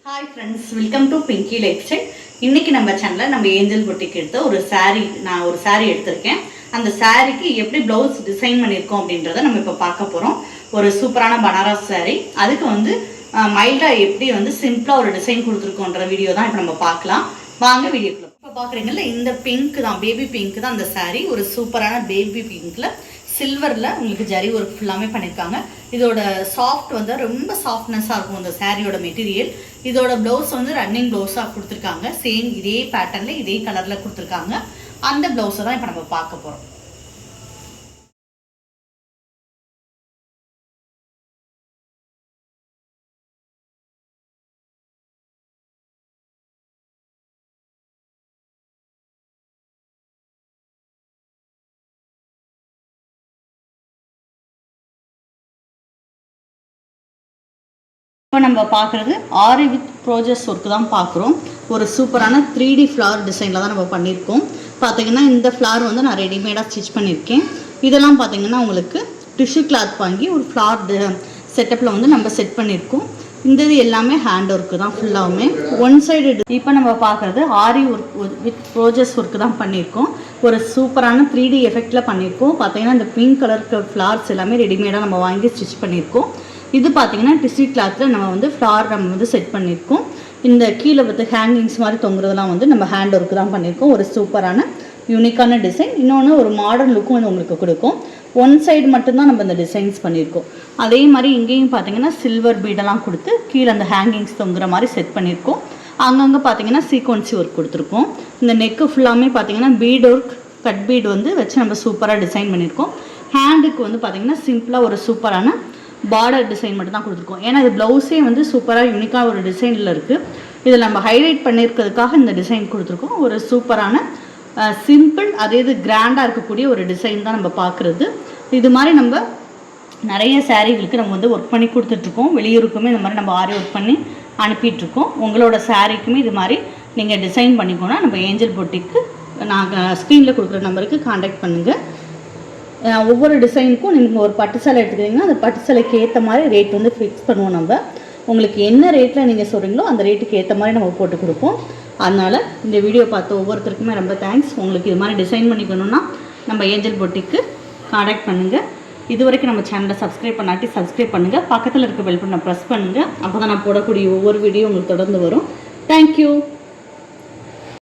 Hi friends, welcome to Pinki life style. இன்றைக்கி நம்ம சேனலில் நம்ம ஏஞ்சல் பொட்டிக் எடுத்த ஒரு saree எடுத்திருக்கேன். அந்த சாரீக்கு எப்படி ப்ளவுஸ் டிசைன் பண்ணியிருக்கோம் அப்படின்றத நம்ம இப்போ பார்க்க போகிறோம். ஒரு சூப்பரான பனாரஸ் saree. அதுக்கு மைல்டாக எப்படி சிம்பிளாக ஒரு டிசைன் கொடுத்துருக்கோன்ற வீடியோ தான் இப்போ நம்ம பார்க்கலாம். வாங்க வீடியோக்குள்ள. இப்போ பார்க்குறீங்கல்ல, இந்த பிங்க் தான், பேபி பிங்க் தான் அந்த saree. ஒரு சூப்பரான பேபி பிங்க்கில் சில்வரில் உங்களுக்கு ஜரி ஒர்க் ஃபுல்லாமே பண்ணியிருக்காங்க. இதோட சாஃப்ட் ரொம்ப சாஃப்ட்னஸாக இருக்கும் இந்த சாரியோட மெட்டீரியல். இதோட ப்ளவுஸ் ரன்னிங் ப்ளவுஸாக கொடுத்துருக்காங்க. சேம் இதே பேட்டர்னில் இதே கலரில் கொடுத்துருக்காங்க. அந்த ப்ளவுஸை தான் இப்போ நம்ம பார்க்க போகிறோம். இப்போ நம்ம பார்க்குறது ஆரி வித் ப்ரோஜஸ் ஒர்க்கு தான் பார்க்குறோம். ஒரு சூப்பரான 3D ஃப்ளவர் டிசைனில் தான் நம்ம பண்ணியிருக்கோம். பார்த்தீங்கன்னா இந்த ஃப்ளவர் நான் ரெடிமேடாக ஸ்டிச் பண்ணியிருக்கேன். இதெல்லாம் பார்த்தீங்கன்னா உங்களுக்கு டிஷ்யூ கிளாத் வாங்கி ஒரு ஃப்ளவர் செட்டப்பில் நம்ம செட் பண்ணியிருக்கோம். இந்த இது எல்லாமே ஹேண்ட் ஒர்க்கு தான் ஃபுல்லாகவுமே. One side. இப்போ நம்ம பார்க்குறது ஆரி ஒர்க் வித் ப்ரோஜஸ் ஒர்க்கு தான் பண்ணியிருக்கோம். ஒரு சூப்பரான 3D எஃபெக்டில் பண்ணியிருக்கோம். பார்த்தீங்கன்னா இந்த பிங்க் கலருக்கு ஃப்ளவர்ஸ் எல்லாமே ரெடிமேடாக நம்ம வாங்கி ஸ்டிச் பண்ணியிருக்கோம். இது பார்த்தீங்கன்னா டிஷ்யூ கிளாத்தில் நம்ம ஃப்ளவர் நம்ம செட் பண்ணியிருக்கோம். இந்த கீழே ஹேங்கிங்ஸ் மாதிரி தொங்குறதெல்லாம் நம்ம ஹேண்ட் ஒர்க்கு தான் பண்ணியிருக்கோம். ஒரு சூப்பரான யூனிக்கான டிசைன். இன்னொன்று ஒரு மாடர்ன் லுக்கும் உங்களுக்கு கொடுக்கும். ஒன் சைடு மட்டும்தான் நம்ம இந்த டிசைன்ஸ் பண்ணியிருக்கோம். அதே மாதிரி இங்கேயும் பார்த்தீங்கன்னா சில்வர் பீடெல்லாம் கொடுத்து கீழே அந்த ஹேங்கிங்ஸ் தொங்குற மாதிரி செட் பண்ணியிருக்கோம். அங்கங்கே பார்த்தீங்கன்னா சீக்வன்சி ஒர்க் கொடுத்துருக்கோம். இந்த நெக்கு ஃபுல்லாமே பார்த்தீங்கன்னா பீட் ஒர்க், கட் பீட் வச்சு நம்ம சூப்பராக டிசைன் பண்ணியிருக்கோம். ஹேண்டுக்கு பார்த்தீங்கன்னா சிம்பிளாக ஒரு சூப்பரான பார்டர் டிசைன் மட்டும் தான் கொடுத்துருக்கோம். ஏன்னா இது ப்ளவுஸே சூப்பராக யூனிக்காக ஒரு டிசைனில் இருக்குது. இதில் நம்ம ஹைலைட் பண்ணியிருக்கிறதுக்காக இந்த டிசைன் கொடுத்துருக்கோம். ஒரு சூப்பரான சிம்பிள், அதே இது கிராண்டாக இருக்கக்கூடிய ஒரு டிசைன் தான் நம்ம பார்க்குறது. இது மாதிரி நம்ம நிறைய சாரீகளுக்கு நம்ம ஒர்க் பண்ணி கொடுத்துட்ருக்கோம். வெளியூருக்குமே இந்த மாதிரி நம்ம ஆரி ஒர்க் பண்ணி அனுப்பிட்டுருக்கோம். உங்களோட சாரீக்குமே இது மாதிரி நீங்கள் டிசைன் பண்ணிக்கோன்னா நம்ம ஏஞ்சல் பொட்டிக்கு நாங்கள் ஸ்க்ரீனில் கொடுக்குற நம்பருக்கு காண்டாக்ட் பண்ணுங்கள். ஒவ்வொரு டிசைனுக்கும் நீங்கள் ஒரு பட்டு சேலை எடுத்துக்கிட்டிங்கன்னா அந்த பட்டு சேலைக்கு ஏற்ற மாதிரி ரேட் ஃபிக்ஸ் பண்ணுவோம். நம்ம உங்களுக்கு என்ன ரேட்டில் நீங்கள் சொல்கிறீங்களோ அந்த ரேட்டுக்கு ஏற்ற மாதிரி நம்ம போட்டு கொடுப்போம். அதனால் இந்த வீடியோ பார்த்து ஒவ்வொருத்தருக்குமே ரொம்ப தேங்க்ஸ். உங்களுக்கு இது மாதிரி டிசைன் பண்ணிக்கணுன்னா நம்ம ஏஞ்சல் பொட்டிக்கு காண்டாக்ட் பண்ணுங்கள். இது வரைக்கும் நம்ம சேனலை சப்ஸ்கிரைப் பண்ணாட்டி சப்ஸ்கிரைப் பண்ணுங்கள். பக்கத்தில் இருக்க பெல் பட்டனை ப்ரெஸ் பண்ணுங்கள். அப்போ தான் நான் போடக்கூடிய ஒவ்வொரு வீடியோ உங்களுக்கு தொடர்ந்து வரும். தேங்க்யூ.